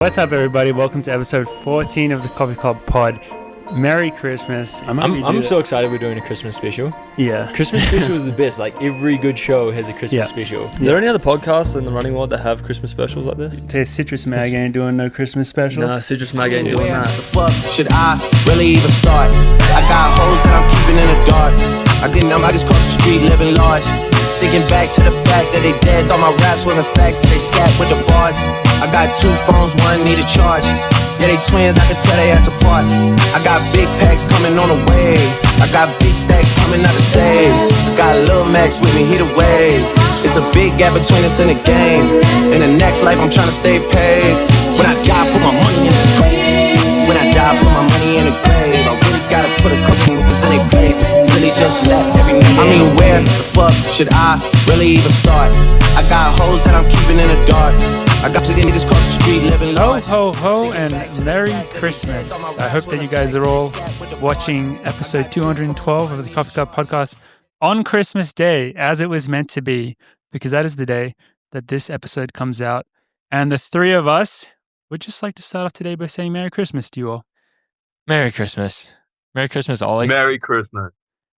What's up, everybody? Welcome to episode 14 of the Coffee Club Pod. Merry Christmas. I'm so excited we're doing a Christmas special. Yeah. Christmas special is the best. Like, every good show has a Christmas special. Are there any other podcasts in the running world that have Christmas specials like this? Say Citrus Mag ain't doing no Christmas specials. No, Citrus Mag ain't doing that. The fuck should I really even start? I got hoes that I'm keeping in the dark. I just crossed the street living large. Thinking back to the fact that they dead. Thought my raps wasn't facts, so they sat with the bars. I got two phones, one need a charge. Yeah, they twins, I can tell they ass apart. I got big packs coming on the way. I got big stacks coming out to save. Got Lil Max with me, he the wave. It's a big gap between us in the game. In the next life, I'm trying to stay paid. When I die, put my money in the grave. When I die, put my money in the grave. I really gotta put a couple niggas in their place. Really just left every minute. I mean, where the fuck should I really even start? I got hoes that I'm keeping in the dark. I got to niggas across the street living large. Ho, ho, ho, and Merry Christmas. I hope that you guys are all watching episode 212 of the Coffee Cup Podcast on Christmas Day, as it was meant to be, because that is the day that this episode comes out. And the three of us would just like to start off today by saying Merry Christmas to you all. Merry Christmas. Merry Christmas, Ollie. Merry Christmas.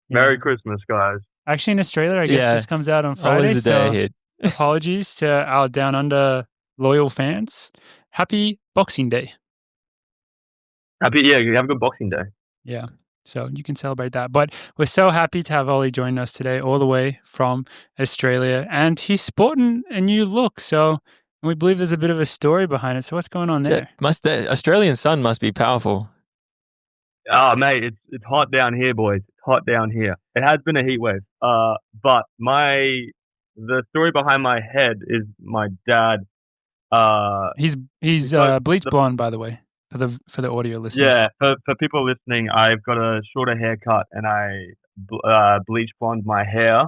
Yeah. Merry Christmas, guys. Actually, in Australia, I guess this comes out on Friday. Ollie's the day ahead. Apologies to our Down Under loyal fans. Happy Boxing Day. You have a good Boxing Day. Yeah, so you can celebrate that. But we're so happy to have Ollie join us today, all the way from Australia. And he's sporting a new look, so we believe there's a bit of a story behind it. So what's going on there? The Australian sun must be powerful. Oh, mate, it's hot down here, boys. It's hot down here. It has been a heat wave. But the story behind my head is my dad. He's bleach blonde, by the way, for the audio listeners. Yeah, for people listening, I've got a shorter haircut and I bleach blonde my hair,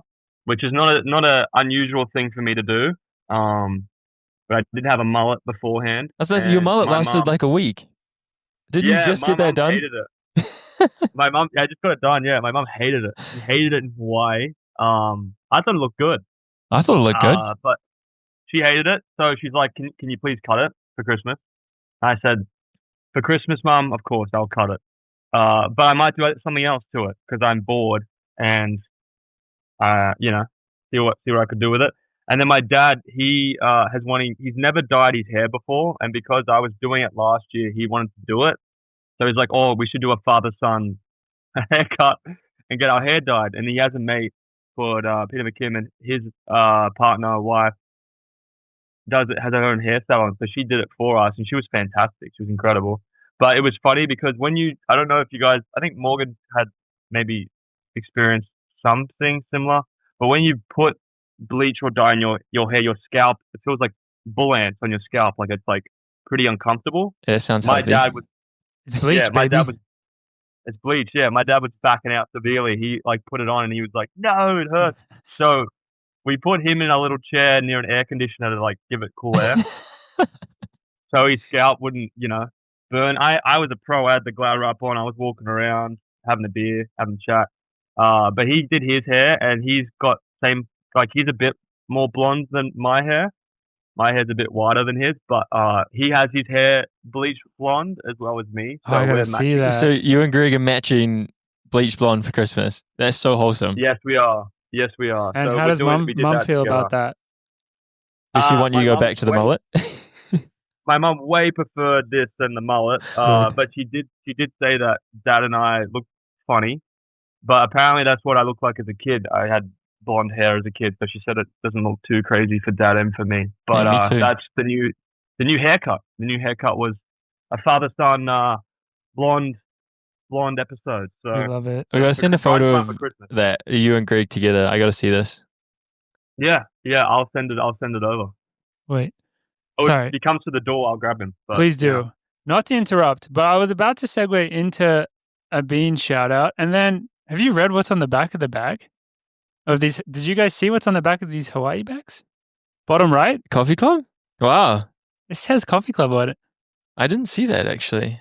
which is not a unusual thing for me to do. But I did have a mullet beforehand. I suppose your mullet lasted like a week. Didn't you just get that done? Hated it. My mom, I just got it done. Yeah, my mom hated it. She hated it in Hawaii. I thought it looked good. I thought it looked good, but she hated it. So she's like, "Can you please cut it for Christmas?" I said, "For Christmas, Mum, of course I'll cut it. But I might do something else to it because I'm bored and see what I could do with it." And then my dad, he's never dyed his hair before, and because I was doing it last year, he wanted to do it. So he's like, "Oh, we should do a father-son haircut and get our hair dyed." And he has a mate called Peter McKim, and his partner, wife, has her own hair salon. So she did it for us, and she was fantastic. She was incredible. But it was funny because I don't know if you guys, I think Morgan had maybe experienced something similar, but when you put bleach or dye in your hair, your scalp, it feels like bull ants on your scalp. Like, it's like pretty uncomfortable. Yeah, it sounds My healthy. dad was, It's bleach, baby. it's bleach. Yeah, my dad was backing out severely. He put it on and he was like, "No, it hurts." So we put him in a little chair near an air conditioner to give it cool air, so his scalp wouldn't, burn. I was a pro. I had the glad wrap on. I was walking around having a beer, having a chat. But he did his hair and he's got he's a bit more blonde than my hair. My hair's a bit whiter than his, but he has his hair bleached blonde as well as me. So I gotta see that. So you and Greg are matching bleach blonde for Christmas. That's so wholesome. Yes, we are. And So how does mum feel together. about that? Does she want you to go back to the mullet? My mum way preferred this than the mullet, but she did say that Dad and I looked funny, but apparently that's what I looked like as a kid. I had blonde hair as a kid, so she said it doesn't look too crazy for Dad and for me. But me too. that's the new haircut. The new haircut was a father-son blonde episode. So I love it. I gotta send a photo of Christmas. that, you and Greg together. I gotta see this. Yeah, I'll send it over. Wait. Oh, Sorry. if he comes to the door, I'll grab him. But, Please do. yeah. Not to interrupt, but I was about to segue into a bean shout out. And then, have you read what's on the back of the bag of these? Did you guys see what's on the back of these Hawaii bags? Bottom right, Coffee Club? Wow. it says Coffee Club on it. I didn't see that, actually.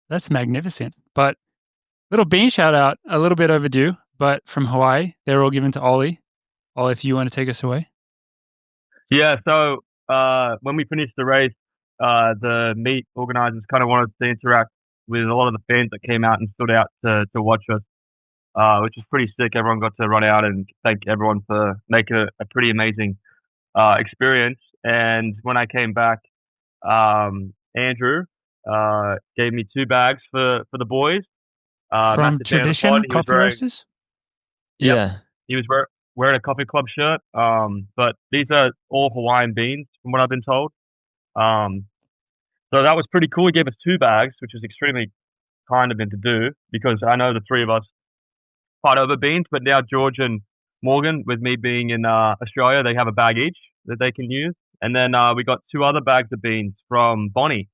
That's magnificent. But little bean shout out, a little bit overdue, but from Hawaii. They're all given to Ollie. Ollie, if you want to take us away. Yeah, so when we finished the race, the meet organizers kind of wanted to interact with a lot of the fans that came out and stood out to watch us, which was pretty sick. Everyone got to run out and thank everyone for making a pretty amazing experience. And when I came back, Andrew gave me 2 bags for the boys. From Tradition Coffee Roasters? Yep. Yeah. He was wearing a Coffee Club shirt. But these are all Hawaiian beans from what I've been told. So that was pretty cool. He gave us 2 bags, which was extremely kind of him to do because I know the 3 of us fight over beans, but now George and Morgan, with me being in Australia, they have a bag each that they can use. And then we got 2 other bags of beans from Bonnie.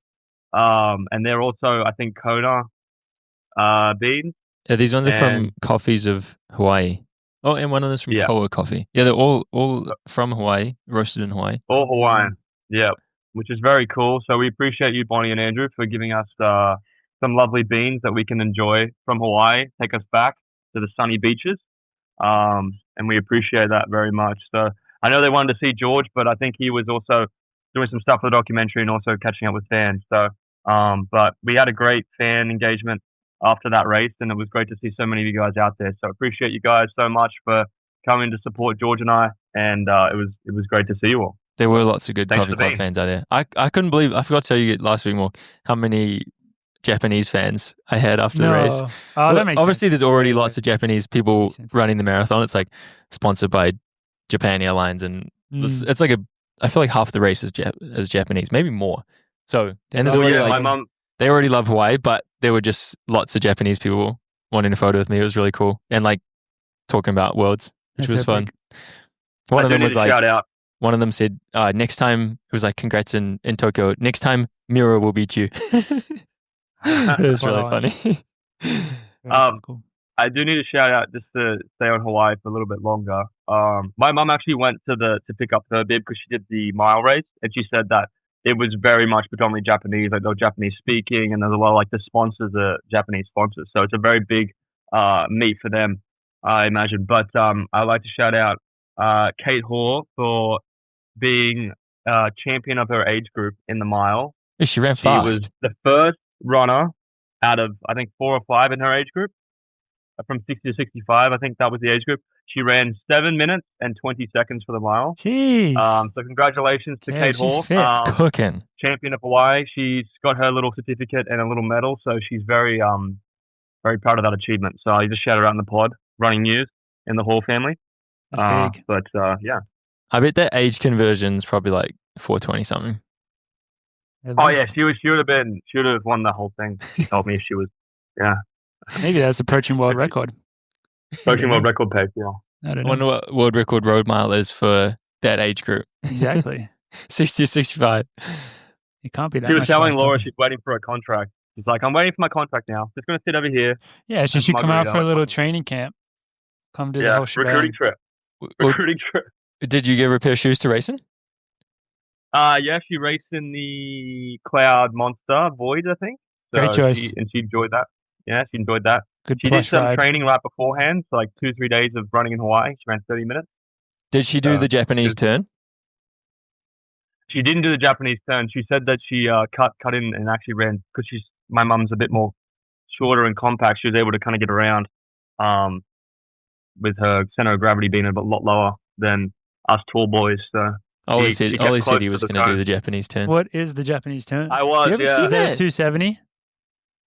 And they're also, I think, Kona beans. Yeah, these ones are from Coffees of Hawaii. Oh, and one of them's from Koa Coffee. Yeah, they're all from Hawaii, roasted in Hawaii. All Hawaiian. Yeah, which is very cool. So we appreciate you, Bonnie and Andrew, for giving us some lovely beans that we can enjoy from Hawaii, take us back to the sunny beaches. And we appreciate that very much. So I know they wanted to see George, but I think he was also doing some stuff for the documentary and also catching up with fans. So, but we had a great fan engagement after that race, and it was great to see so many of you guys out there. So appreciate you guys so much for coming to support George and I, and it was great to see you all. There were lots of good Coffee Club fans out there. I couldn't believe, I forgot to tell you last week, Mark, how many Japanese fans I had after the race. Oh, that makes Obviously, sense. there's already lots of Japanese people running the marathon. It's like sponsored by Japan Airlines, and it's like I feel like half the race is Japanese, maybe more. So, and there's already like, they already love Hawaii, but there were just lots of Japanese people wanting a photo with me. It was really cool, and like talking about worlds, which was fun. One of them was like, one of them said, next time, it was like, congrats in Tokyo. Next time, Mira will beat you. It was really funny. Cool. I do need a shout out just to stay on Hawaii for a little bit longer. My mum actually went to pick up her bib because she did the mile race, and she said that it was very much predominantly Japanese, like they were Japanese speaking, and there's a lot of like the sponsors are Japanese sponsors, so it's a very big meet for them, I imagine. But I'd like to shout out Kate Hoare for being champion of her age group in the mile. She ran fast. She was the first runner out of, I think, 4 or 5 in her age group, from 60 to 65. I think that was the age group. She ran 7 minutes and 20 seconds for the mile. Jeez. So congratulations to Kate Hoare. Fit. Cooking. Champion of Hawaii. She's got her little certificate and a little medal, so she's very very proud of that achievement. So I just shout her out in the pod, running news in the Hoare family. That's big. But yeah. I bet that age conversion's probably like 420 something. Oh yeah, she would have won the whole thing. She told me if she was, yeah. Maybe that's approaching world record. Approaching world record pace, yeah. I don't know. I wonder what world record road mile is for that age group. Exactly. 60 to 65. It can't be that. She was much telling faster. Laura she's waiting for a contract. She's like, I'm waiting for my contract now. Just going to sit over here. Yeah, she should come out for a little training camp. Come do the whole shebang. Recruiting trip. Recruiting trip. Did you give her a pair of shoes to race in? Yeah, she raced in the Cloud Monster Void, I think. So Great choice. She enjoyed that. Yeah, she enjoyed that. Good She did plush some ride. training right beforehand, so like 2-3 days of running in Hawaii. She ran 30 minutes. Did she do the Japanese turn? She didn't do the Japanese turn. She said that she cut in and actually ran, because my mum's a bit more shorter and compact. She was able to kind of get around with her center of gravity being a lot lower than us tall boys. So Ollie said he was going to do the Japanese turn. What is the Japanese turn? I was, You haven't yeah. seen Is that that? a 270?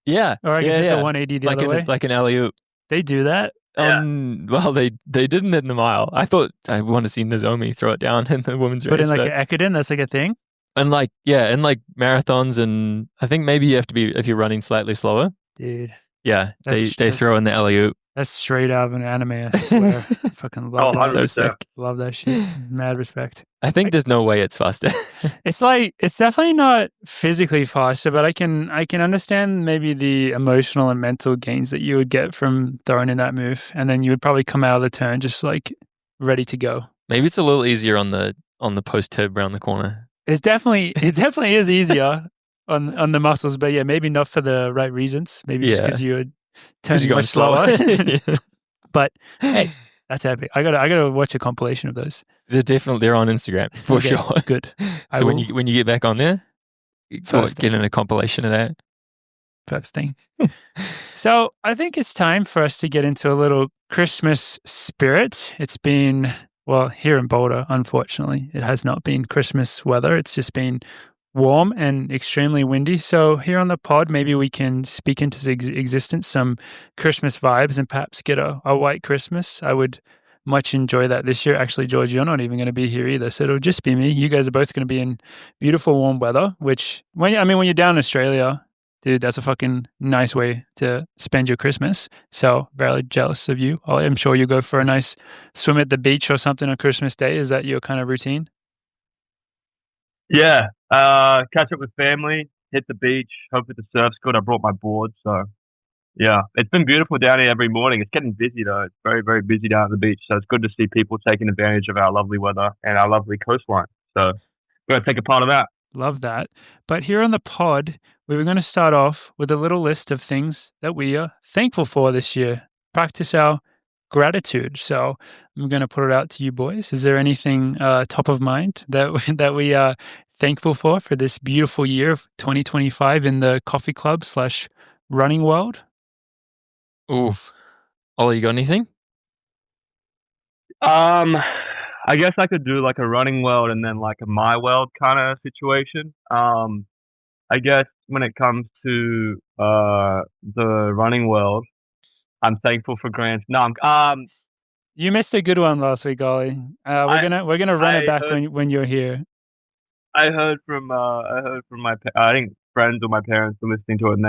Yeah. Or I guess it's a 180 the other way? Like an alley-oop. They do that? Yeah. Well, they didn't in the mile. I thought I want to see Nozomi throw it down in the women's race. But in like an Ekiden, that's like a thing? and like marathons, and I think maybe you have to be, if you're running slightly slower. Dude, Yeah, they That's- throw in the alley-oop. that's straight out of an anime, I swear. Fucking love that. 100%. So sick. Love that shit. Mad respect. I think there's no way it's faster. It's like, it's definitely not physically faster, but I can understand maybe the emotional and mental gains that you would get from throwing in that move, and then you would probably come out of the turn just like ready to go. Maybe it's a little easier on the post tib around the corner. It definitely is easier on the muscles, but yeah, maybe not for the right reasons. Maybe just Yeah. because you would turn you're much slower. Yeah. But hey, that's epic. I gotta watch a compilation of those. They're on Instagram for Okay, sure. Good. So when you get back on there, getting a compilation of that. First thing. So I think it's time for us to get into a little Christmas spirit. It's been, well, here in Boulder, unfortunately, it has not been Christmas weather. It's just been warm and extremely windy. So here on the pod, maybe we can speak into existence some Christmas vibes and perhaps get a white Christmas. I would much enjoy that this year. Actually, George, you're not even going to be here either, so it'll just be me. You guys are both going to be in beautiful warm weather, which when you're down in Australia, dude, that's a fucking nice way to spend your Christmas. So very jealous of you. I'm sure you go for a nice swim at the beach or something on Christmas Day. Is that your kind of routine? Yeah, catch up with family, hit the beach, hope that the surf's good. I brought my board, so yeah. It's been beautiful down here every morning. It's getting busy though. It's very, very busy down at the beach, so it's good to see people taking advantage of our lovely weather and our lovely coastline. So we're going to take a part of that. Love that. But here on the pod, we were going to start off with a little list of things that we are thankful for this year. Practice our gratitude. So I'm going to put it out to you boys. Is there anything top of mind that we are thankful for this beautiful year of 2025 in the coffee club / running world? Oof. Ollie, you got anything? I guess I could do like a running world and then like a my world kind of situation. I guess when it comes to the running world, I'm thankful for Grant. No, you missed a good one last week, Ollie. We're gonna run it back when you're here. I heard from my I think friends or my parents were listening to it, and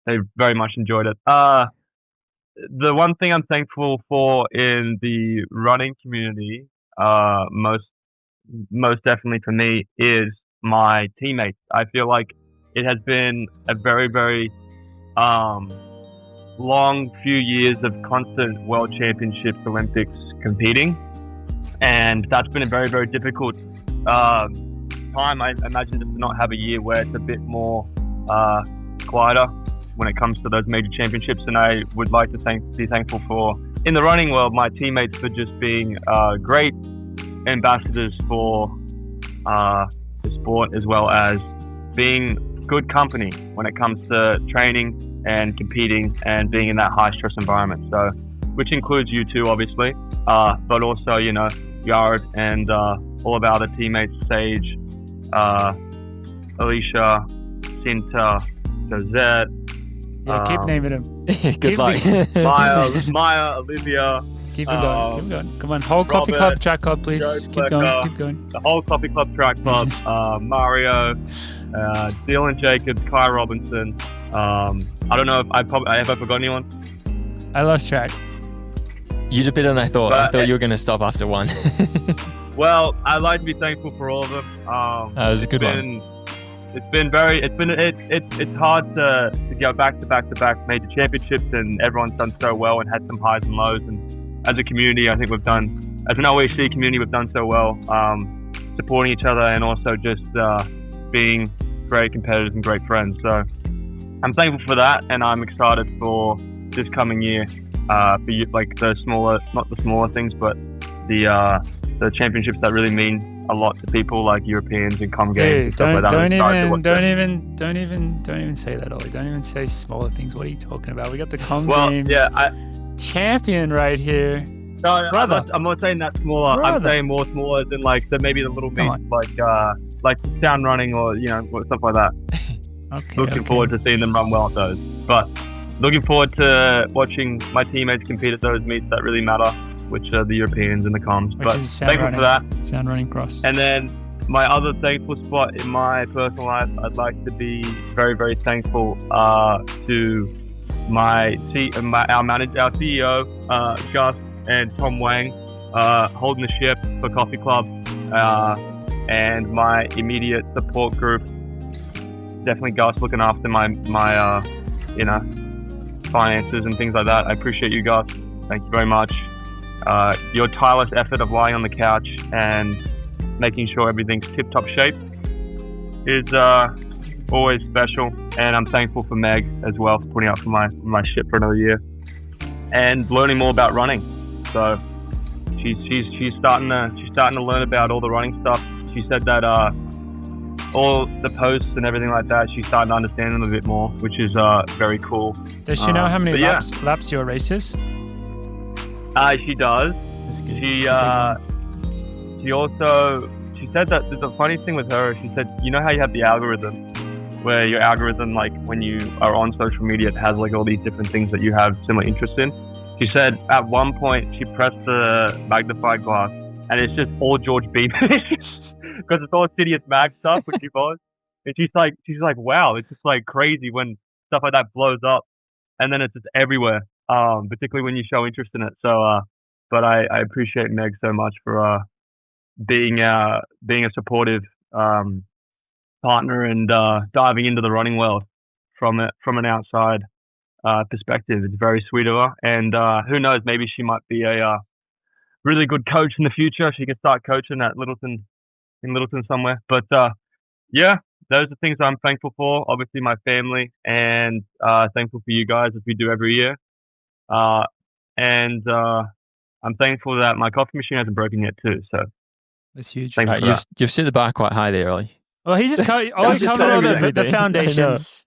they very much enjoyed it. The one thing I'm thankful for in the running community, most definitely for me, is my teammates. I feel like it has been a very, very long few years of constant world championships, Olympics competing, and that's been a very, very difficult time. I imagine just to not have a year where it's a bit more quieter when it comes to those major championships. And I would like to be thankful for, in the running world, my teammates for just being great ambassadors for the sport, as well as being good company when it comes to training and competing and being in that high stress environment. So, which includes you two, obviously, but also, Yard and all of our other teammates, Sage, Alicia, Cinta, Josette. Yeah, keep naming them. Good luck. Maya, Olivia. Keep it going. Come on, whole Robert, coffee club track club, please. Keep going. The whole coffee club track club. Mario, Dylan Jacobs, Kai Robinson. I don't know if have I forgotten anyone? I lost track. You did better than I thought. I thought you were going to stop after one. Well, I'd like to be thankful for all of them. That was a good one. It's hard to go back to back major championships, and everyone's done so well and had some highs and lows. And as a community, I think we've done, as an OAC community, we've done so well, supporting each other and also just being great competitors and great friends. So I'm thankful for that, and I'm excited for this coming year. For you, like not the smaller things, but the championships that really mean a lot to people, like Europeans and Com Games and stuff like that. Don't even say that, Ollie. Don't even say smaller things. What are you talking about? We got the Com Games champion right here. No, I'm not saying that smaller. Brother. I'm saying more smaller than like maybe the little meets, like sound running or stuff like that. Looking forward to seeing them run well at those. But looking forward to watching my teammates compete at those meets that really matter, which are the Europeans and the comms. But thankful for that. Sound running cross. And then my other thankful spot in my personal life, I'd like to be very, very thankful to our CEO, Gus and Tom Wang, holding the ship for Coffee Club, and my immediate support group. Definitely Gus looking after my finances and things like that. I appreciate you, Gus. Thank you very much. Your tireless effort of lying on the couch and making sure everything's tip-top shape is always special, and I'm thankful for Meg as well for putting up for my ship for another year and learning more about running. So she's starting to learn about all the running stuff. She said that all the posts and everything like that, she's starting to understand them a bit more, which is very cool. Does she know how many laps your race is? She does. She said that the funny thing with her, she said, you know how you have the algorithm, where your algorithm, like when you are on social media, it has like all these different things that you have similar interest in. She said at one point she pressed the magnifying glass and it's just all George Beamish because it's all Sidious Mag stuff, which she follows. And she's like, wow, it's just like crazy when stuff like that blows up, and then it's just everywhere. Particularly when you show interest in it. So, but I appreciate Meg so much for being a supportive partner and diving into the running world from an outside perspective. It's very sweet of her, and who knows, maybe she might be a really good coach in the future. She can start coaching at Littleton somewhere. But yeah, those are things I'm thankful for. Obviously my family, and thankful for you guys, as we do every year. And I'm thankful that my coffee machine hasn't broken yet too. So that's huge. You've set the bar quite high there, Ollie. Well, he just covered all the foundations.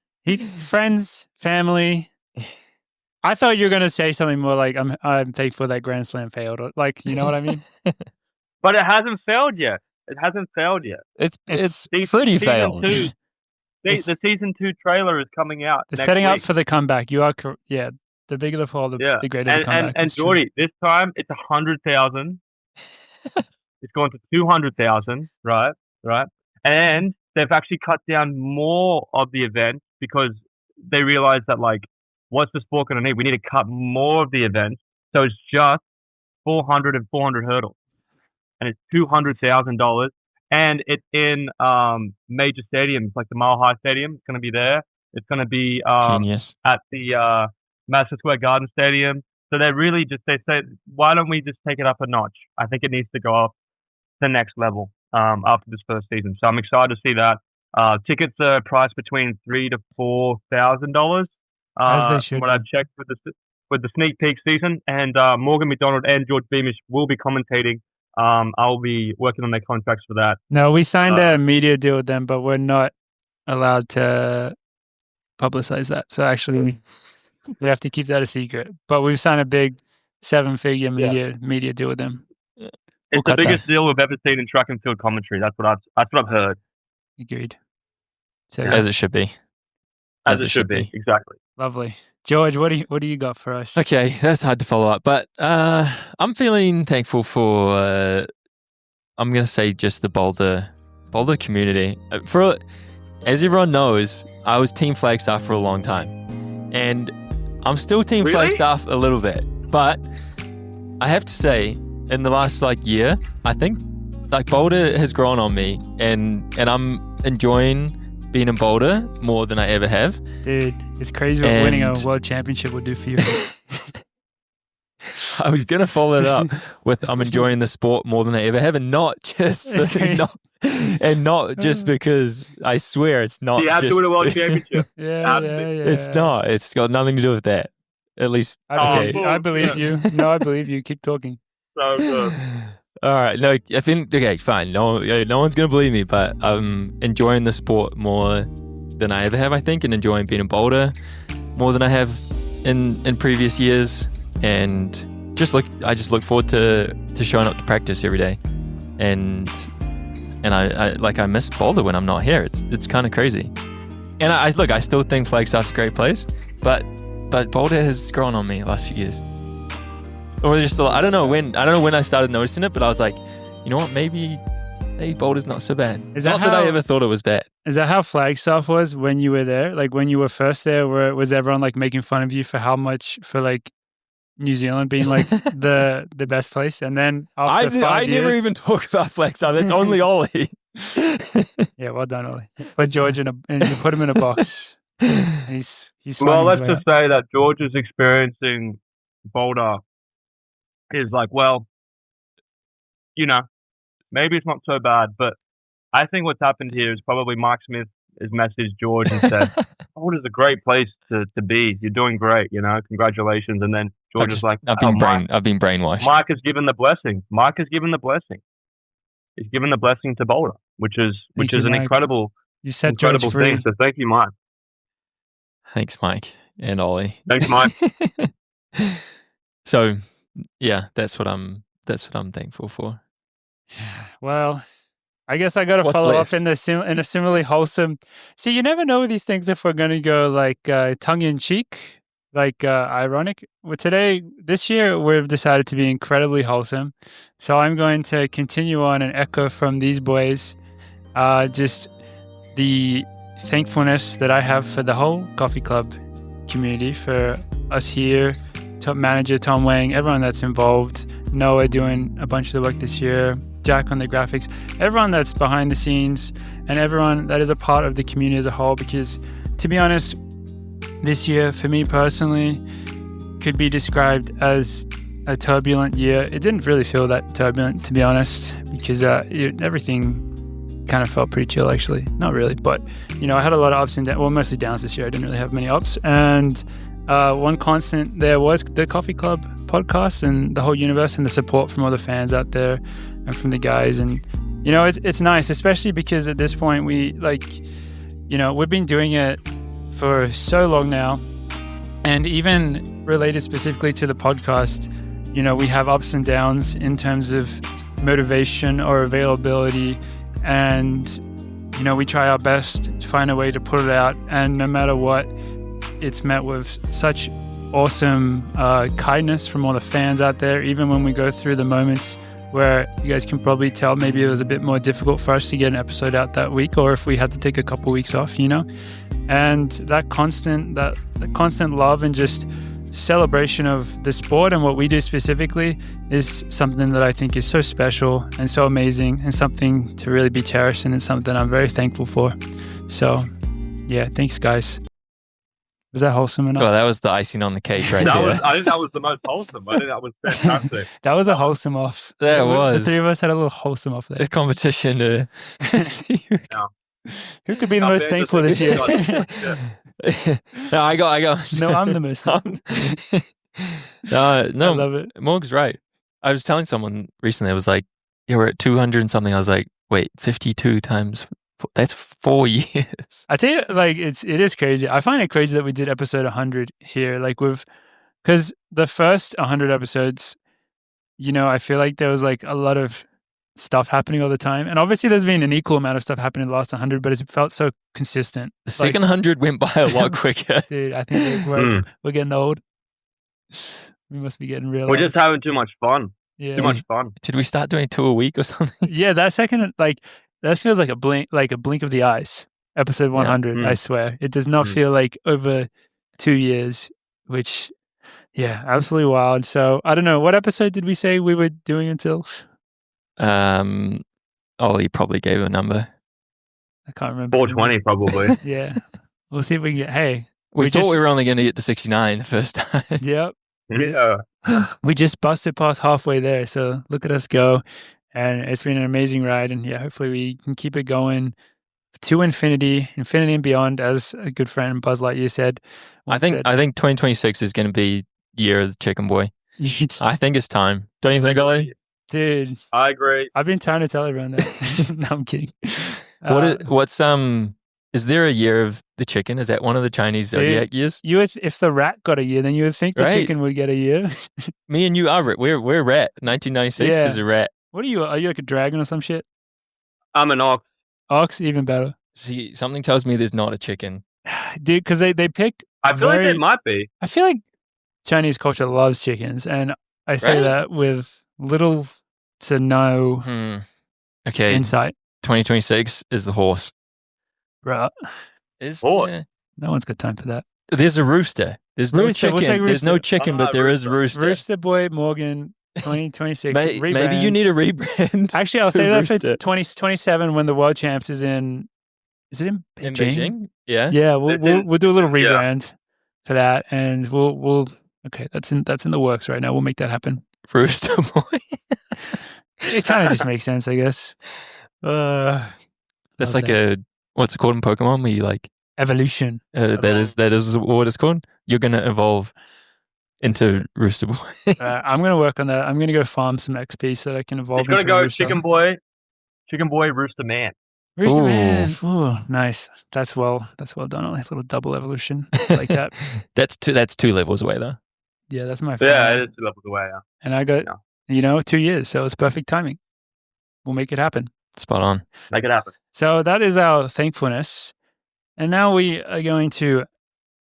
Friends, family. I thought you were going to say something more like, I'm thankful that Grand Slam failed. Or, like, you know what I mean? But it hasn't failed yet. It's pretty failed. The season 2 trailer is coming out. They're setting up for the comeback. You are the bigger the fall, the greater the comeback. And Jordy, this time it's 100,000. It's going to 200,000, right? And they've actually cut down more of the event because they realized that, like, what's the sport going to need? We need to cut more of the event. So it's just 400 and 400 hurdles. And it's $200,000. And it's in major stadiums, like the Mile High Stadium. It's going to be there. It's going to be at the Madison Square Garden Stadium. So they say, why don't we just take it up a notch? I think it needs to go up the next level after this first season. So I'm excited to see that. Tickets are priced between $3,000 to $4,000. As they should. What I've checked with the sneak peek season, and Morgan McDonald and George Beamish will be commentating. I'll be working on their contracts for that. No, we signed a media deal with them, but we're not allowed to publicize that. So actually, we have to keep that a secret. But we've signed a big 7-figure media deal with them. It's the biggest deal we've ever seen in track and field commentary. That's what I've heard. Agreed. So, as it should be. As it should be. Exactly. Lovely. George, what do you got for us? Okay, that's hard to follow up, but I'm feeling thankful for I'm going to say just the Boulder community. As everyone knows, I was Team Flagstaff for a long time, and I'm still Team Flagstaff a little bit. But I have to say, in the last year, I think Boulder has grown on me, and I'm enjoying being in Boulder more than I ever have. Dude, it's crazy what winning a world championship would do for you. I was going to follow it up with I'm enjoying the sport more than I ever have, and not just because I swear it's not. You have to win a world championship. It's not. It's got nothing to do with that. At least, I believe you. No, I believe you. Keep talking. So good. All right. No, I think, okay, fine. No one's going to believe me, but I'm enjoying the sport more than I ever have, I think, and enjoying being in Boulder more than I have in previous years. And I just look forward to showing up to practice every day. And I miss Boulder when I'm not here. It's kind of crazy. And I still think Flagstaff's a great place, but Boulder has grown on me the last few years. Or just I don't know when I started noticing it, but I was like, you know what, maybe Boulder's not so bad. Not that I ever thought it was bad. Is that how Flagstaff was when you were there? Like when you were first there, was everyone making fun of you for how much for New Zealand being the best place? And then after 5 years, I never even talk about Flagstaff. It's only Ollie. Yeah, well done, Ollie. Put George and you put him in a box. He's well. Let's just say that George is experiencing Boulder. Is maybe it's not so bad, but I think what's happened here is probably Mark Smith has messaged George and said, "Oh, it is a great place to be. You're doing great, congratulations." And then George is like, I've been brainwashed. Mark has given the blessing. He's given the blessing to Boulder, which is an incredible You set George incredible free. thing. So thank you, Mike. Thanks, Mike and Ollie. Thanks, Mike. So, yeah, that's what I'm thankful for. Well, I guess I got to What's follow left? up in a similarly wholesome. See, you never know with these things if we're going to go like tongue in cheek, like ironic. Well, this year, we've decided to be incredibly wholesome. So I'm going to continue on and echo from these boys, just the thankfulness that I have for the whole coffee club community, for us here, top manager Tom Wang, everyone that's involved, Noah doing a bunch of the work this year, Jack on the graphics, everyone that's behind the scenes, and everyone that is a part of the community as a whole. Because, to be honest, this year, for me personally, could be described as a turbulent year. It didn't really feel that turbulent, to be honest, because everything kind of felt pretty chill, actually. Not really, but, I had a lot of ups and downs. Well, mostly downs this year. I didn't really have many ups. And one constant there was the Coffee Club podcast and the whole universe and the support from all the fans out there and from the guys. And, it's nice, especially because at this point we've been doing it for so long now. And even related specifically to the podcast, we have ups and downs in terms of motivation or availability. And, we try our best to find a way to put it out. And no matter what, it's met with such awesome kindness from all the fans out there. Even when we go through the moments where you guys can probably tell maybe it was a bit more difficult for us to get an episode out that week, or if we had to take a couple weeks off, and that constant love and just celebration of the sport and what we do specifically is something that I think is so special and so amazing and something to really be cherished, and it's something I'm very thankful for. So yeah, thanks guys. Was that wholesome enough? Well, that was the icing on the cake right there. I think that was the most wholesome. I think that was fantastic. That was a wholesome off. That was. The three of us had a little wholesome off there. The competition to see who could be the most thankful this year. No, I got. No, I'm the most thankful. No, I love it. Morg's right. I was telling someone recently, I was like, yeah, we're at 200 and something. I was like, wait, 52 times... That's 4 years. I tell you, it is crazy. I find it crazy that we did episode 100 here, because the first 100 episodes, I feel like there was a lot of stuff happening all the time, and obviously there's been an equal amount of stuff happening in the last 100, but it felt so consistent. The second 100 went by a lot quicker. Dude, I think we're getting old. We must be getting real. We're just having too much fun. Yeah. Too much fun. Did we start doing 2 a week or something? Yeah, that second that feels like a blink of the eyes. Episode 100, Yeah. I swear. It does not feel like over 2 years, which, yeah, absolutely wild. So, I don't know. What episode did we say we were doing until? Ollie probably gave a number. I can't remember. 420 probably. Yeah. We'll see if we can get, hey. We thought we were only going to get to 69 the first time. Yep. Yeah. We just busted past halfway there. So, look at us go. And it's been an amazing ride. And yeah, hopefully we can keep it going to infinity and beyond, as a good friend Buzz Lightyear said. I think 2026 is going to be year of the chicken boy. I think it's time. Don't you think, Ollie? Dude. I agree. I've been trying to tell everyone that. No, I'm kidding. Is there a year of the chicken? Is that one of the Chinese zodiac years? If the rat got a year, then you would think the chicken would get a year. Me and you are we're rat. 1996 is a rat. What are you? Are you like a dragon or some shit? I'm an ox. Ox, even better. See, something tells me there's not a chicken. Dude, because they pick... I feel like there might be. I feel like Chinese culture loves chickens, and I say that with little to no insight. 2026 is the horse. Right. Horse? No one's got time for that. There's a rooster. There's no chicken. We'll there's no chicken, but there is rooster. Rooster boy Morgan... 2026. Maybe you need a rebrand. Actually, I'll say that for 2027 when the World Champs is in. Is it in Beijing? In Beijing? Yeah. Yeah, we'll do a little rebrand for that, and we'll okay. That's in the works right now. We'll make that happen. Rooster boy. It kind of just makes sense, I guess. That's like what's it called in Pokemon? Where you evolution. That is what it's called. You're gonna evolve into Rooster Boy. I'm going to work on that. I'm going to go farm some XP so that I can evolve into He's going to go Rooster. Chicken Boy, Rooster Man. Where's the man? Ooh, nice. That's well done. A little double evolution like that. That's 2 levels away though. Yeah, that's my final. Yeah, it is 2 levels away. Yeah. And I got 2 years, so it's perfect timing. We'll make it happen. Spot on. Make it happen. So that is our thankfulness. And now we are going to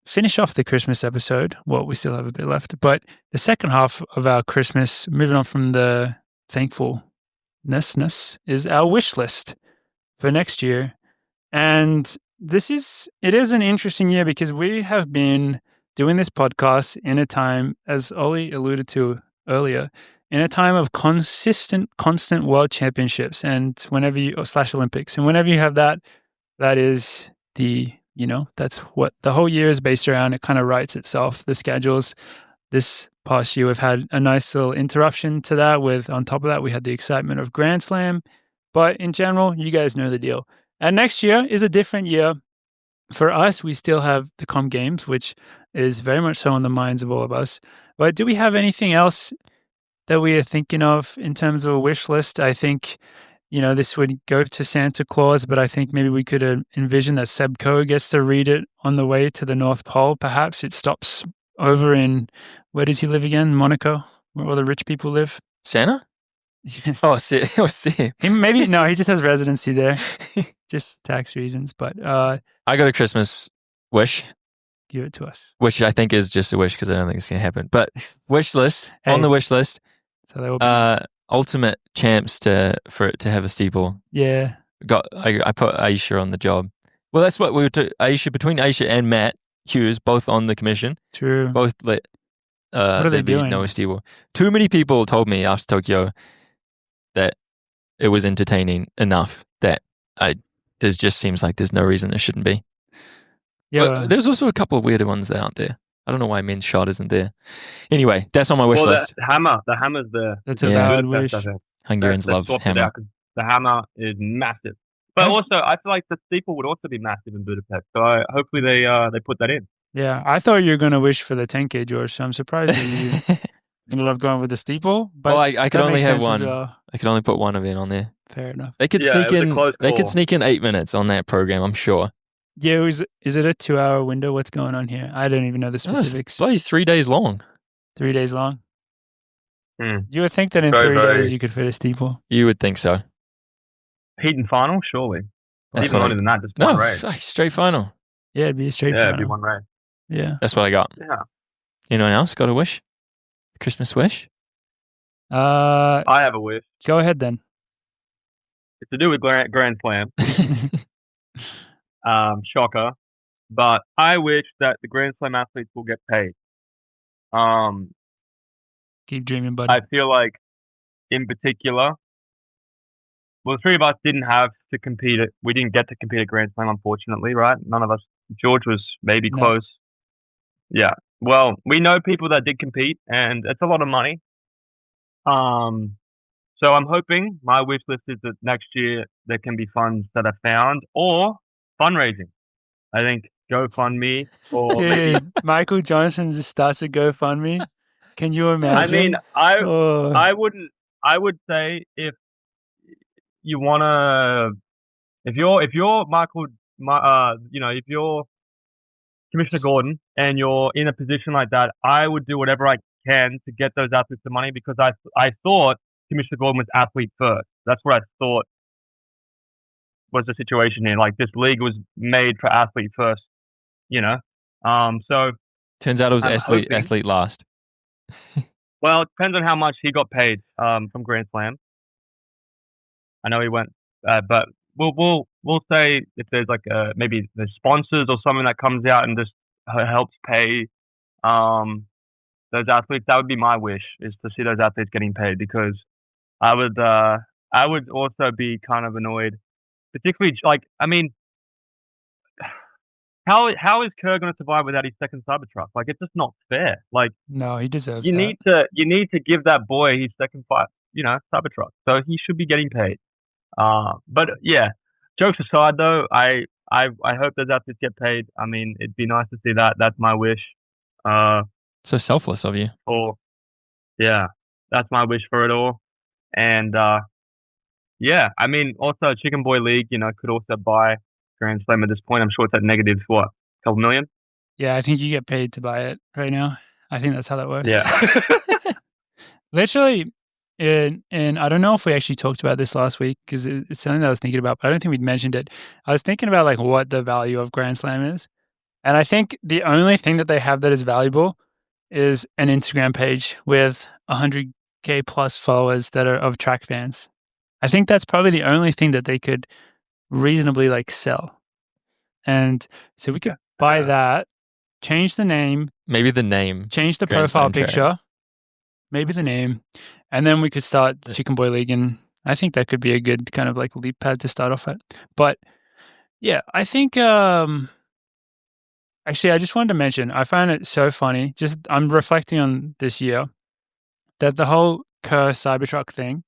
finish off the Christmas episode. Well, we still have a bit left, but the second half of our Christmas, moving on from the thankfulness, is our wish list for next year. And it is an interesting year because we have been doing this podcast in a time, as Ollie alluded to earlier, in a time of constant world championships and Olympics. And whenever you have that is that's what the whole year is based around. It kind of writes itself, the schedules. This past year, we've had a nice little interruption to that on top of that, we had the excitement of Grand Slam. But in general, you guys know the deal. And next year is a different year. For us, we still have the Com Games, which is very much so on the minds of all of us. But do we have anything else that we are thinking of in terms of a wish list? I think, this would go to Santa Claus, but I think maybe we could envision that Seb Coe gets to read it on the way to the North Pole. Perhaps it stops over in, where does he live again? Monaco, where all the rich people live. Santa? See. He just has residency there, just tax reasons. But I got a Christmas wish. Give it to us. Which I think is just a wish because I don't think it's going to happen. But wish list, on the wish list, so they will be ultimate champs for it to have a steeple. Yeah. I put Aisha on the job. Well, that's what we were between Aisha and Matt Hughes, both on the commission. True. Both let what are they doing? no steeple. Too many people told me after Tokyo that it was entertaining enough that there just seems like there's no reason it shouldn't be. Yeah. But there's also a couple of weirder ones that aren't there. I don't know why men's shot isn't there. Anyway, that's on my wish list. The hammer's there. That's a valid wish. Hungarians love hammer. The hammer is massive. But also, I feel like the steeple would also be massive in Budapest. So hopefully they put that in. Yeah, I thought you were going to wish for the 10K, George. So I'm surprised that you ended up going with the steeple. But I could only have one. Well. I could only put one of it on there. Fair enough. They could sneak in. They could sneak in 8 minutes on that program. I'm sure. Yeah, is it a 2-hour window? What's going on here? I don't even know the specifics. It's bloody 3 days long. 3 days long? You would think that in 3 days you could fit a steeple. You would think so. Heat and final, surely. Even longer than that, just one race. Straight final. Yeah, it'd be a straight final. Yeah, it'd be one race. Yeah. That's what I got. Yeah. Anyone else got a wish? Christmas wish? I have a wish. Go ahead then. It's to do with Grand Slam. Shocker. But I wish that the Grand Slam athletes will get paid. Keep dreaming, buddy. I feel like, in particular, well, the three of us didn't have to compete. We didn't get to compete at Grand Slam, unfortunately, right? None of us. George was maybe close. Yeah. Well, we know people that did compete, and it's a lot of money. So I'm hoping, my wish list is that next year there can be funds that are found, or fundraising. I think GoFundMe or Dude, Michael Johnson just starts a GoFundMe. Can you imagine? I mean, I would say if you wanna, if you're Michael, if you're Commissioner Gordon and you're in a position like that, I would do whatever I can to get those athletes the money, because I thought Commissioner Gordon was athlete first. That's what I thought was the situation here. Like, this league was made for athlete first, So turns out it was athlete last. Well, it depends on how much he got paid from Grand Slam. I know he went, but we'll say if there's like maybe the sponsors or something that comes out and just helps pay those athletes. That would be my wish, is to see those athletes getting paid, because I would also be kind of annoyed, particularly how is Kerr going to survive without his second Cybertruck? Like, it's just not fair. Like, no, he deserves you that. You need to give that boy his second Cybertruck. So he should be getting paid. But yeah, jokes aside though, I hope those athletes get paid. I mean, it'd be nice to see that. That's my wish. So selfless of you. Yeah, that's my wish for it all. And Yeah, I mean, also Chicken Boy League, could also buy Grand Slam at this point. I'm sure it's at negative, what, a couple million? Yeah, I think you get paid to buy it right now. I think that's how that works. Yeah. Literally, and I don't know if we actually talked about this last week because it's something that I was thinking about, but I don't think we'd mentioned it. I was thinking about like what the value of Grand Slam is. And I think the only thing that they have that is valuable is an Instagram page with 100K plus followers that are of track fans. I think that's probably the only thing that they could reasonably like sell. And so we could buy that, change the name. Maybe the name. Change the profile picture. Maybe the name. And then we could start the Chicken Boy League. And I think that could be a good kind of like leap pad to start off at. But yeah, I think actually I just wanted to mention, I find it so funny. Just I'm reflecting on this year that the whole Kerr Cybertruck thing.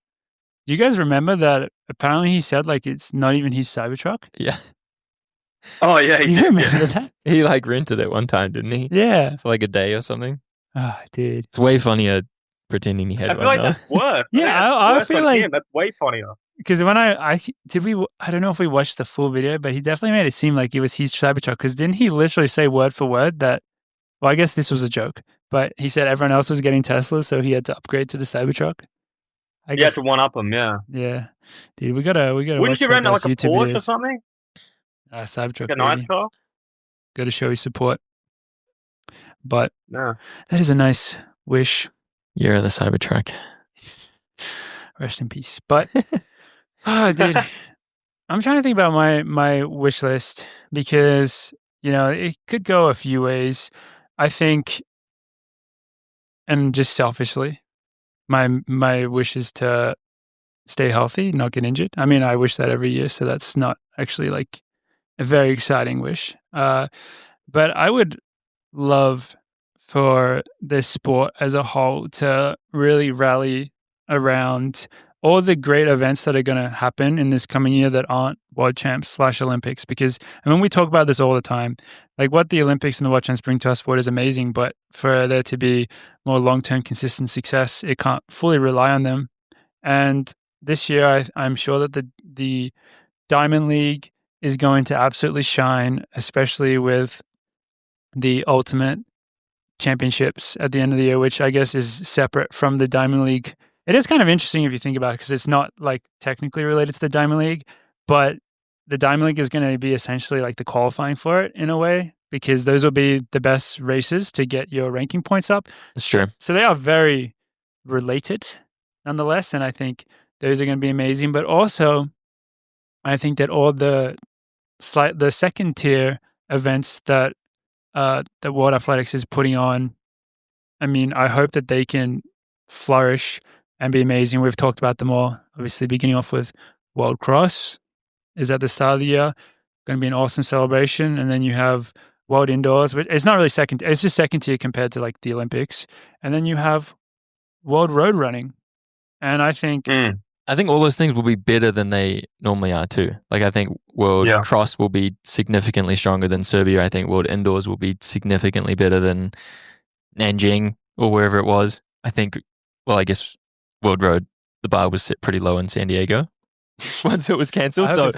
Do you guys remember that apparently he said like it's not even his Cybertruck? Yeah. Oh, yeah. Do you remember that? He like rented it one time, didn't he? Yeah. For like a day or something. Oh, dude. It's way funnier pretending he had I one. feel like that's worse. Yeah, I feel like that's way funnier. because when I don't know if we watched the full video, but he definitely made it seem like it was his Cybertruck. Because didn't he literally say word for word that? Well, I guess this was a joke, but he said everyone else was getting Teslas, so he had to upgrade to the Cybertruck. I guess to one up him, yeah. Yeah, dude, we gotta Wouldn't watch you rent like a YouTube Porsche videos. or something? Cybertruck, Like a nice car. Got to show his support. But yeah, that is a nice wish. You're the Cybertruck. Rest in peace. But dude, I'm trying to think about my wish list because it could go a few ways. I think, and just selfishly, my wish is to stay healthy, not get injured. I mean, I wish that every year, so that's not actually like a very exciting wish. But I would love for this sport as a whole to really rally around all the great events that are going to happen in this coming year that aren't World Champs / Olympics. Because, we talk about this all the time. Like what the Olympics and the World Champs bring to our sport is amazing, but for there to be more long-term consistent success, it can't fully rely on them. And this year, I'm sure that the Diamond League is going to absolutely shine, especially with the Ultimate Championships at the end of the year, which I guess is separate from the Diamond League. It is kind of interesting if you think about it because it's not like technically related to the Diamond League, but the Diamond League is going to be essentially like the qualifying for it in a way because those will be the best races to get your ranking points up. Sure. So they are very related nonetheless, and I think those are going to be amazing. But also, I think that all the second tier events that World Athletics is putting on, I hope that they can flourish and be amazing. We've talked about them all, obviously beginning off with World Cross is at the start of the year. Going to be an awesome celebration. And then you have World Indoors, which it's not really second, it's just second tier compared to like the Olympics. And then you have World Road Running. And I think all those things will be better than they normally are too. Like I think World Cross will be significantly stronger than Serbia. I think World Indoors will be significantly better than Nanjing or wherever it was. I think, I guess World Road, the bar was set pretty low in San Diego once it was cancelled. So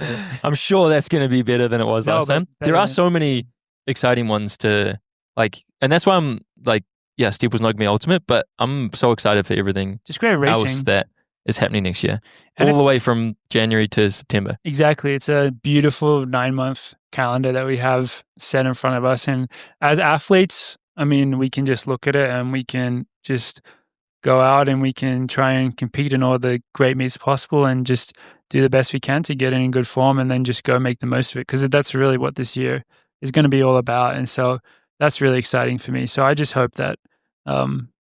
I'm sure that's going to be better than it was last time. There are so many exciting ones to like, and that's why I'm like, Steeples not going to be ultimate, but I'm so excited for everything just great racing else that is happening next year. And all the way from January to September. Exactly. It's a beautiful 9-month calendar that we have set in front of us. And as athletes, we can just look at it and we can just go out and we can try and compete in all the great meets possible and just do the best we can to get in good form and then just go make the most of it. Because that's really what this year is going to be all about. And so that's really exciting for me. So I just hope that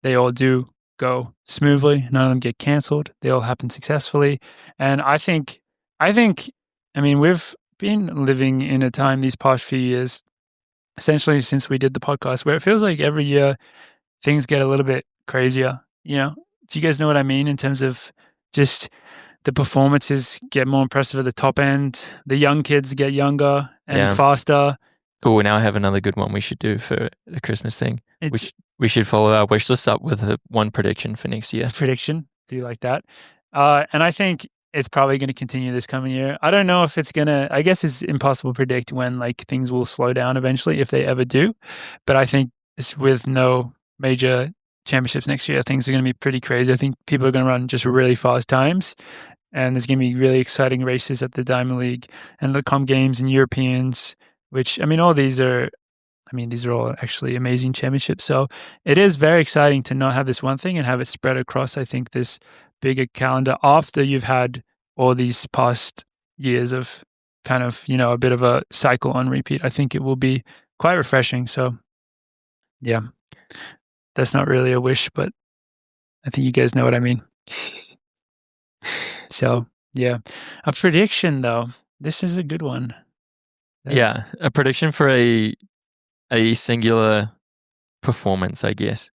they all do go smoothly. None of them get canceled. They all happen successfully. And I think, we've been living in a time these past few years, essentially since we did the podcast, where it feels like every year things get a little bit crazier. Do you guys know what I mean in terms of just the performances get more impressive at the top end. The young kids get younger and faster. Oh, now I have another good one we should do for the Christmas thing. We should follow our wish list up with one prediction for next year. Prediction? Do you like that? And I think it's probably going to continue this coming year. I don't know if it's going to, I guess it's impossible to predict when like things will slow down eventually, if they ever do. But I think it's with no major championships next year, things are going to be pretty crazy. I think people are going to run just really fast times, and there's going to be really exciting races at the Diamond League and the Com Games and Europeans, which, I mean, all these are, I mean, these are all actually amazing championships. So it is very exciting to not have this one thing and have it spread across, I think, this bigger calendar after you've had all these past years of kind of, you know, a bit of a cycle on repeat. I think it will be quite refreshing. So yeah, that's not really a wish, but I think you guys know what I mean. So yeah, a prediction though. This is a good one. Yeah, a prediction for a singular performance, I guess.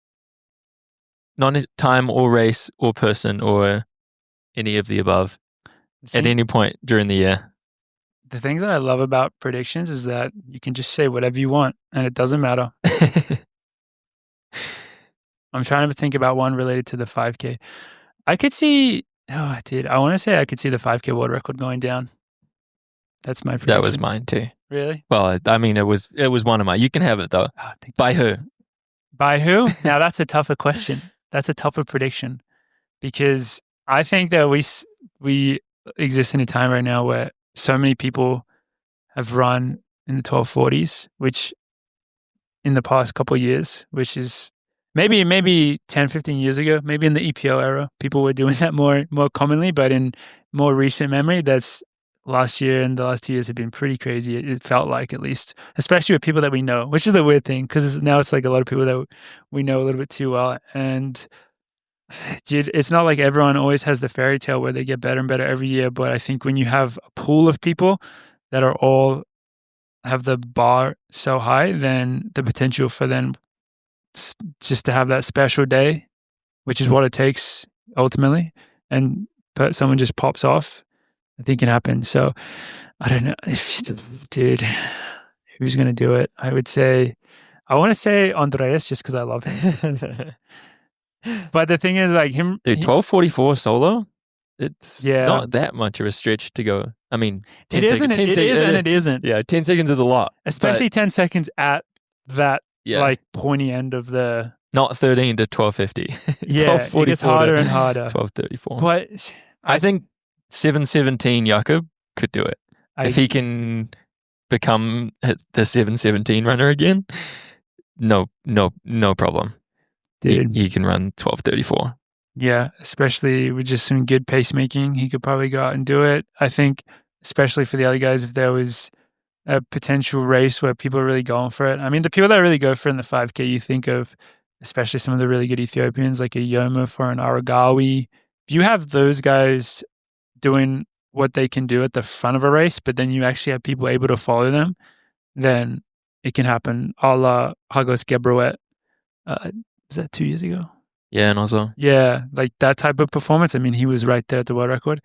Not time or race or person or any of the above at any point during the year. The thing that I love about predictions is that you can just say whatever you want and it doesn't matter. I'm trying to think about one related to the 5K. I could see, I want to say I could see the 5K world record going down. That's my prediction. That was mine too. Really? Well, I mean, it was one of mine. You can have it though. Oh, by who? By who? Now that's a tougher question. That's a tougher prediction, because I think that we exist in a time right now where so many people have run in the 1240s, which in the past couple of years, which is maybe 10, 15 years ago, maybe in the EPO era, people were doing that more commonly, but in more recent memory, that's last year and the last 2 years have been pretty crazy. It felt like, at least, especially with people that we know, which is a weird thing, because now it's like a lot of people that we know a little bit too well. And dude, it's not like everyone always has the fairy tale where they get better and better every year. But I think when you have a pool of people that are all have the bar so high, then the potential for them just to have that special day, which is what it takes ultimately, and someone just pops off, I think can happen. So I don't know dude, who's going to do it? I want to say Andreas, just because I love him. But the thing is, like, him, dude, 1244 solo, it's not that much of a stretch to go. I mean, it isn't. It is and it isn't. Yeah, 10 seconds is a lot, especially 10 seconds at that like pointy end of the. Not 13 to 1250. Yeah, it gets harder and harder. 1234. But I think 717 Jakob could do it if he can become the 717 runner again. No problem. Dude, he can run 1234. Yeah, especially with just some good pacemaking, he could probably go out and do it. I think, especially for the other guys, if there was a potential race where people are really going for it. I mean, the people that really go for it in the 5K, you think of, especially some of the really good Ethiopians like a Yomuf or an Aragawi. If you have those guys doing what they can do at the front of a race, but then you actually have people able to follow them, then it can happen. A la Hagos Gebrawet. Was that 2 years ago? Yeah, and also. Yeah, like that type of performance. I mean, he was right there at the world record.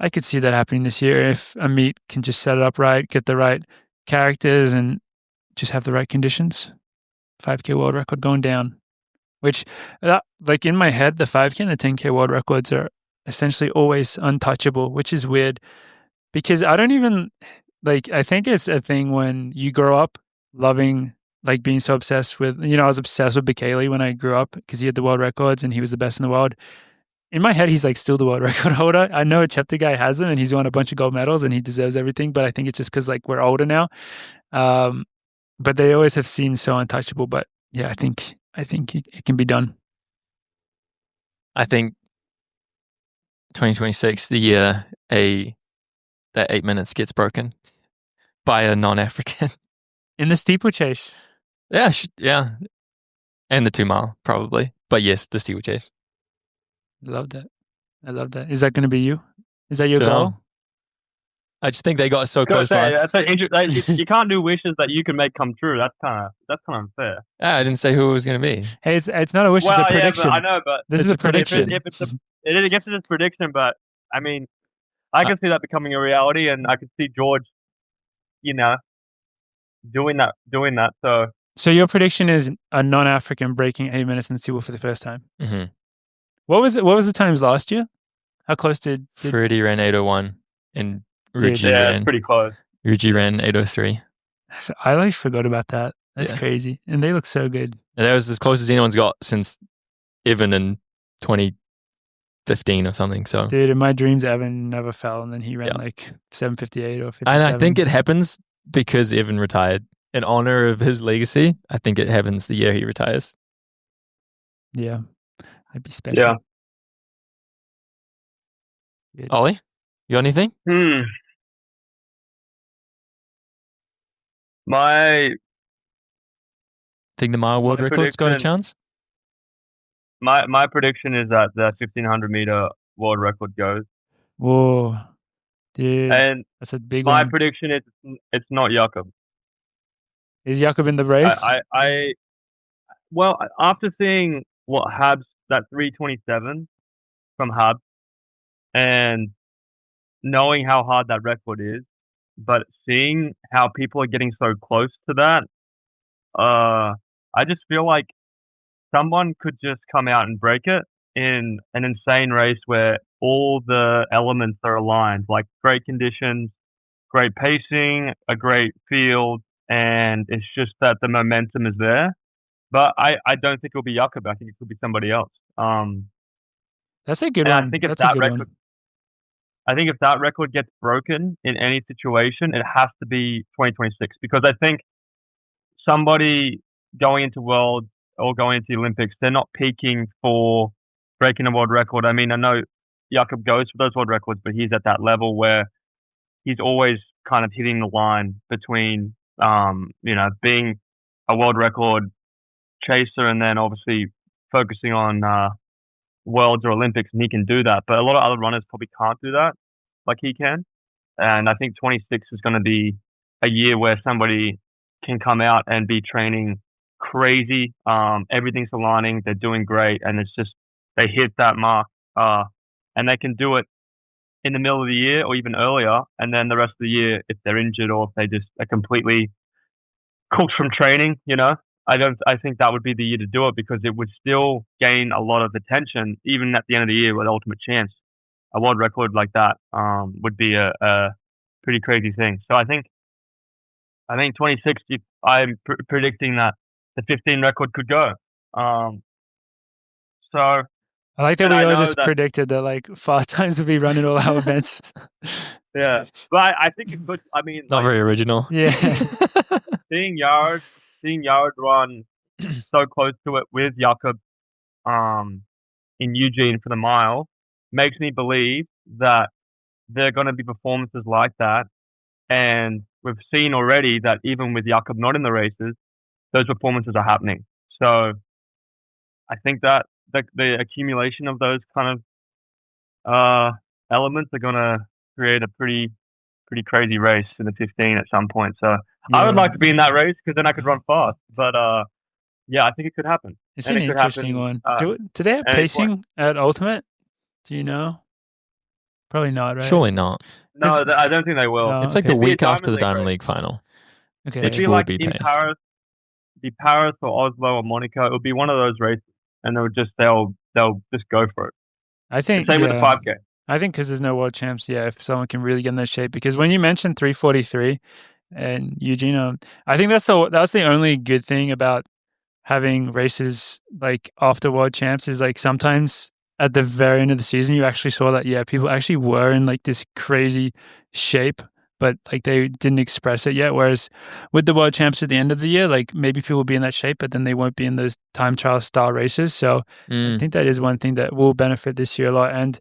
I could see that happening this year if Amit can just set it up right, get the right characters, and just have the right conditions. 5K world record going down. Which, like in my head, the 5K and the 10K world records are essentially always untouchable, which is weird. Because I don't even, like, I think it's a thing when you grow up loving, like, being so obsessed with, I was obsessed with Bekele when I grew up because he had the world records and he was the best in the world. In my head, he's like still the world record holder. I know a Chepta guy has him and he's won a bunch of gold medals and he deserves everything, but I think it's just because, like, we're older now. But they always have seemed so untouchable. But yeah, I think it can be done. I think 2026, the year that 8 minutes gets broken by a non-African. In the steeplechase. Yeah. And the 2 mile, probably. But yes, the steeplechase. I love that. Is that going to be you? Is that your goal? I just think they got so close. You can't do wishes that you can make come true. That's kind of unfair. I didn't say who it was going to be. Hey, it's not a wish, it's a prediction. I know, but this is a prediction. It gets to this prediction, but I mean, I can see that becoming a reality, and I could see George, doing that. So your prediction is a non-African breaking 8 minutes in the steeple for the first time. Mm-hmm. What was the times last year? How close did Freddie ran 8:01 and Richie ran pretty close. Richie ran 8:03. I like forgot about that. That's crazy. And they look so good. And that was as close as anyone's got since Evan in 2015 or something. So, dude, in my dreams, Evan never fell, and then he ran like 7:58 or 57. And I think it happens because Evan retired. In honor of his legacy, I think it happens the year he retires. Yeah, I'd be special. Yeah. Good. Ollie, you got anything? Think the mile world record's got a chance? My prediction is that the 1500 meter world record goes. Whoa, dude, and that's a big my one. prediction is it's not Jakob. Is Jakob in the race? Well, after seeing what Habs, that 3:27 from Habs, and knowing how hard that record is, but seeing how people are getting so close to that, I just feel like someone could just come out and break it in an insane race where all the elements are aligned, like great conditions, great pacing, a great field, and it's just that the momentum is there. But I don't think it'll be Jakob. I think it could be somebody else. That's a good one. I think if That's that a good record, one. I think if that record gets broken in any situation, it has to be 2026, because I think somebody going into Worlds or going into the Olympics, they're not peaking for breaking a world record. I mean, I know Jakob goes for those world records, but he's at that level where he's always kind of hitting the line between, being a world record chaser and then obviously focusing on Worlds or Olympics, and he can do that. But a lot of other runners probably can't do that like he can. And I think 26 is going to be a year where somebody can come out and be training crazy. Everything's aligning. They're doing great. And it's just, they hit that mark. And they can do it in the middle of the year or even earlier. And then the rest of the year, if they're injured or if they just are completely cooked from training, I think that would be the year to do it, because it would still gain a lot of attention, even at the end of the year with Ultimate Chance. A world record like that would be a pretty crazy thing. So I think 26, I'm predicting that the 15 record could go. So I like that we all just predicted that like fast times would be running all our events. Yeah, but I think it could. I mean, not very original. Yeah, seeing Yard run so close to it with Jakob in Eugene for the mile makes me believe that there are going to be performances like that. And we've seen already that even with Jakob not in the races, those performances are happening. So I think that the accumulation of those kind of elements are going to create a pretty crazy race in the 15 at some point. So I would like to be in that race, because then I could run fast. But I think it could happen. It's an interesting one. Do they have pacing at Ultimate? Do you know? Probably not, right? Surely not. No, I don't think they will. No, it's like the week after the Diamond League final. Okay. It'd be like in Paris or Oslo or Monaco. It would be one of those races, and they'll just go for it. I think same with the 5K. I think because there's no world champs, if someone can really get in that shape. Because when you mentioned 3:43 and Eugene, I think that's the only good thing about having races like after world champs is like sometimes at the very end of the season you actually saw that people actually were in like this crazy shape, but like they didn't express it yet. Whereas with the world champs at the end of the year, like maybe people will be in that shape, but then they won't be in those time trial style races. So I think that is one thing that will benefit this year a lot. And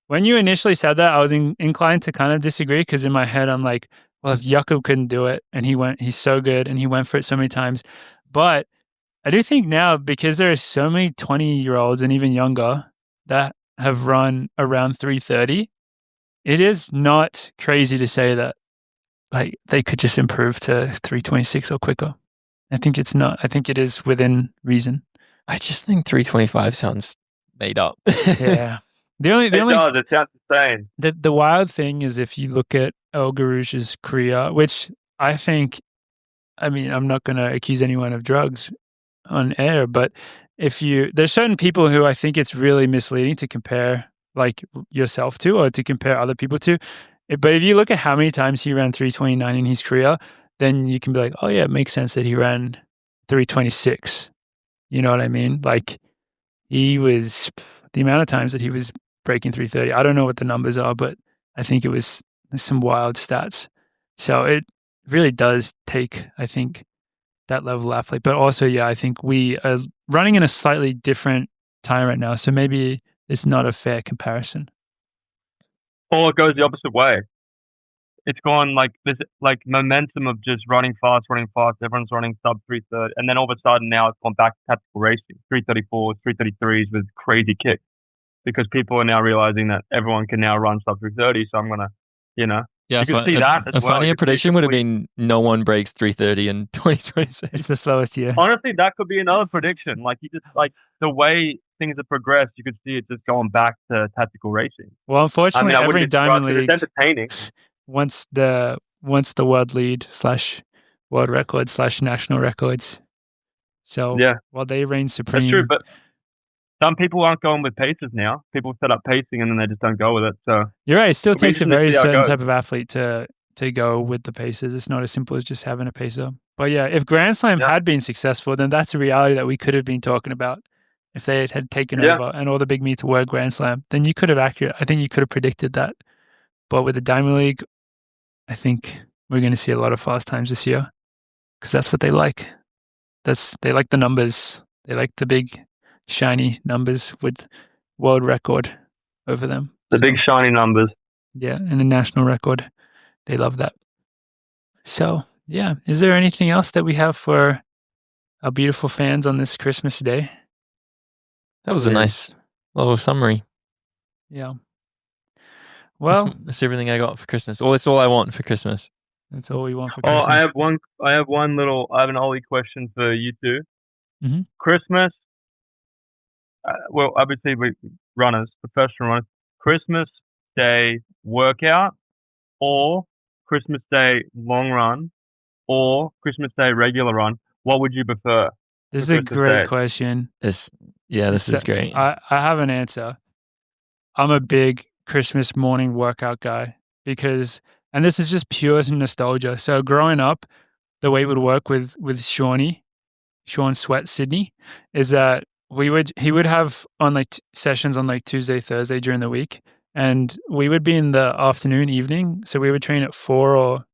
when you initially said that, I was inclined to kind of disagree, because in my head, I'm like, well, if Jakob couldn't do it and he's so good and he went for it so many times. But I do think now, because there are so many 20-year-olds and even younger that have run around 3:30, it is not crazy to say that like they could just improve to 3:26 or quicker. I think it's not. I think it is within reason. I just think 3:25 sounds made up. Yeah. It sounds insane. The wild thing is if you look at El Garouche's career, which I think, I mean, I'm not going to accuse anyone of drugs on air, but there's certain people who I think it's really misleading to compare like yourself to, or to compare other people to. But if you look at how many times he ran 3:29 in his career, then you can be like, oh yeah, it makes sense that he ran 3:26. You know what I mean? Like he was, the amount of times that he was breaking 3:30, I don't know what the numbers are, but I think it was some wild stats. So it really does take, I think, that level of athlete. But also, yeah, I think we are running in a slightly different time right now. So maybe it's not a fair comparison. Or it goes the opposite way. It's gone like this, like momentum of just running fast. Everyone's running sub 3:30, and then all of a sudden now it's gone back to tactical racing, 3:34s, 3:33s with crazy kicks, because people are now realizing that everyone can now run sub 3:30. So I'm gonna, you know, Yeah, you can see that as well. funnier prediction would have been no one breaks 3:30 in 2026. It's the slowest year. Honestly, that could be another prediction. Like you just like the way things have progressed, you could see it just going back to tactical racing. Well, unfortunately, every Diamond League, it's entertaining. Once the world lead / world record / national records. So yeah, while they reign supreme. That's true, but some people aren't going with paces now. People set up pacing and then they just don't go with it. So you're right. It still takes a very certain type of athlete to go with the paces. It's not as simple as just having a pacer. But yeah, if Grand Slam had been successful, then that's a reality that we could have been talking about. If they had taken over and all the big meets were Grand Slam, then you could have I think you could have predicted that. But with the Diamond League, I think we're going to see a lot of fast times this year, because that's what they like. They like the numbers. They like the big, shiny numbers with world record over them. The big shiny numbers. Yeah, and the national record. They love that. So, yeah. Is there anything else that we have for our beautiful fans on this Christmas Day? That was a nice little summary. Yeah. Well, that's everything I got for Christmas. That's all I want for Christmas. That's all we want for Christmas. I have an Ollie question for you two. Mm-hmm. Christmas, well, obviously we runners, professional runners, Christmas Day workout or Christmas Day long run or Christmas Day regular run, what would you prefer? This is a great question. This is great. I have an answer. I'm a big Christmas morning workout guy because, and this is just pure nostalgia. So growing up, the way it would work with Sean Sweat Sydney, is that he would have on like sessions on like Tuesday, Thursday during the week, and we would be in the afternoon, evening. So we would train at 4 or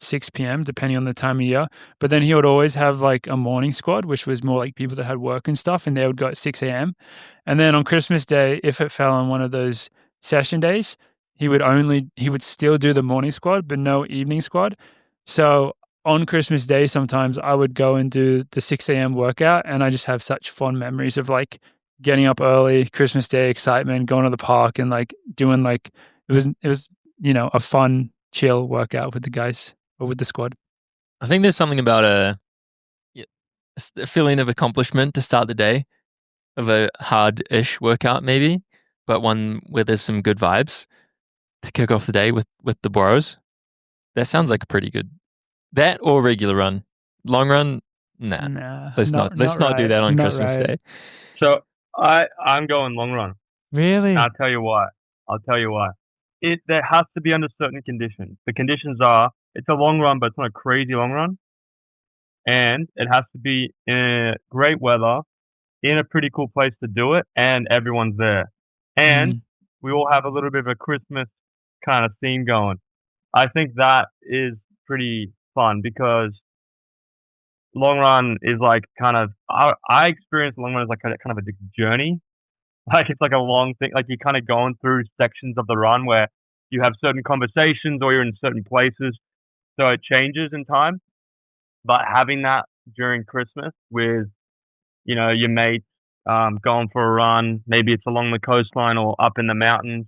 6 p.m. depending on the time of year. But then he would always have like a morning squad, which was more like people that had work and stuff, and they would go at 6 a.m. And then on Christmas Day, if it fell on one of those session days, he would still do the morning squad, but no evening squad. So on Christmas Day, sometimes I would go and do the 6 a.m. workout, and I just have such fond memories of like getting up early, Christmas Day excitement, going to the park and like doing like, it was, a fun, chill workout with the guys or with the squad. I think there's something about a feeling of accomplishment to start the day of a hard-ish workout maybe, but one where there's some good vibes to kick off the day with the bros. That sounds like a pretty good, that or regular run. Long run, nah. Let's not do that on Christmas Day. So I'm going long run. Really? I'll tell you why. There has to be under certain conditions. The conditions are, it's a long run, but it's not a crazy long run. And it has to be in great weather, in a pretty cool place to do it, and everyone's there. And we all have a little bit of a Christmas kind of theme going. I think that is pretty fun because long run is like kind of, I experience long run as like kind of a journey. Like it's like a long thing, like you're kind of going through sections of the run where you have certain conversations or you're in certain places. So it changes in time. But having that during Christmas with, your mates, going for a run, maybe it's along the coastline or up in the mountains,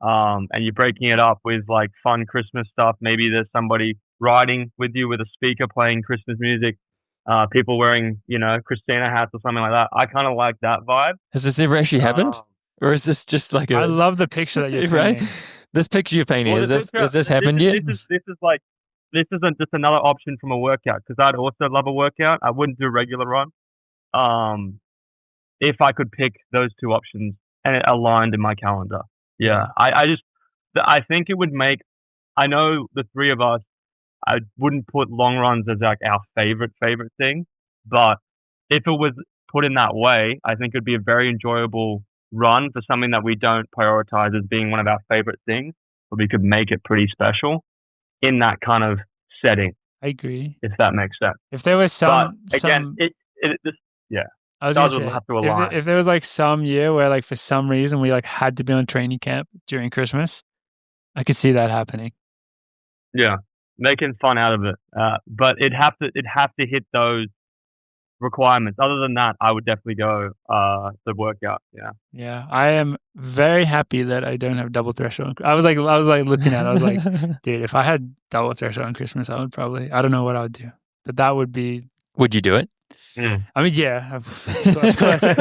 and you're breaking it up with like fun Christmas stuff. Maybe there's somebody riding with you with a speaker playing Christmas music, people wearing, Christina hats or something like that. I kind of like that vibe. Has this ever actually happened? Or is this just like I love the picture that you're painting. Right? This picture you're painting, has this happened yet? This isn't just another option from a workout, because I'd also love a workout. I wouldn't do a regular run. If I could pick those two options and it aligned in my calendar, Yeah, I think it would make. I know the three of us. I wouldn't put long runs as like our favorite thing, but if it was put in that way, I think it'd be a very enjoyable run for something that we don't prioritize as being one of our favorite things, but we could make it pretty special in that kind of setting. I agree. If that makes sense. If there was I was gonna say, have to align. If there was like some year where like for some reason we like had to be on training camp during Christmas, I could see that happening. Yeah, making fun out of it. But it'd have to hit those requirements. Other than that, I would definitely go the workout. Yeah, I am very happy that I don't have double threshold. I was like looking at it, I was like, dude, if I had double threshold on Christmas, I would probably, I don't know what I would do, but that would be. Would you do it? I mean, yeah, of course I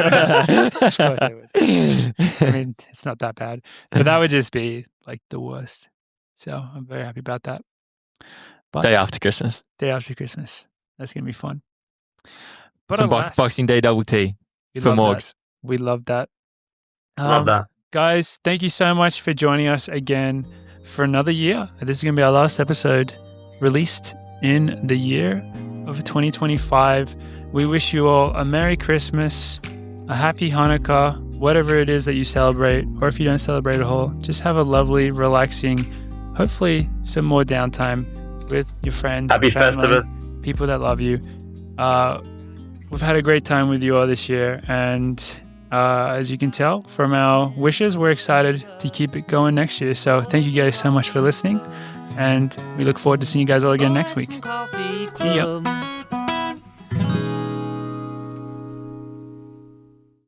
would. I mean, it's not that bad, but that would just be like the worst. So I'm very happy about that. But Day after Christmas. That's gonna be fun. But some Boxing Day double T for Morgs. We love that. Love that. Guys, thank you so much for joining us again for another year. This is going to be our last episode released in the year of 2025. We wish you all a Merry Christmas, a Happy Hanukkah, whatever it is that you celebrate, or if you don't celebrate at all, just have a lovely, relaxing, hopefully some more downtime with your friends, Happy family, Festivus. People that love you. We've had a great time with you all this year, and as you can tell from our wishes, we're excited to keep it going next year. So thank you guys so much for listening, and we look forward to seeing you guys all again next week. See ya.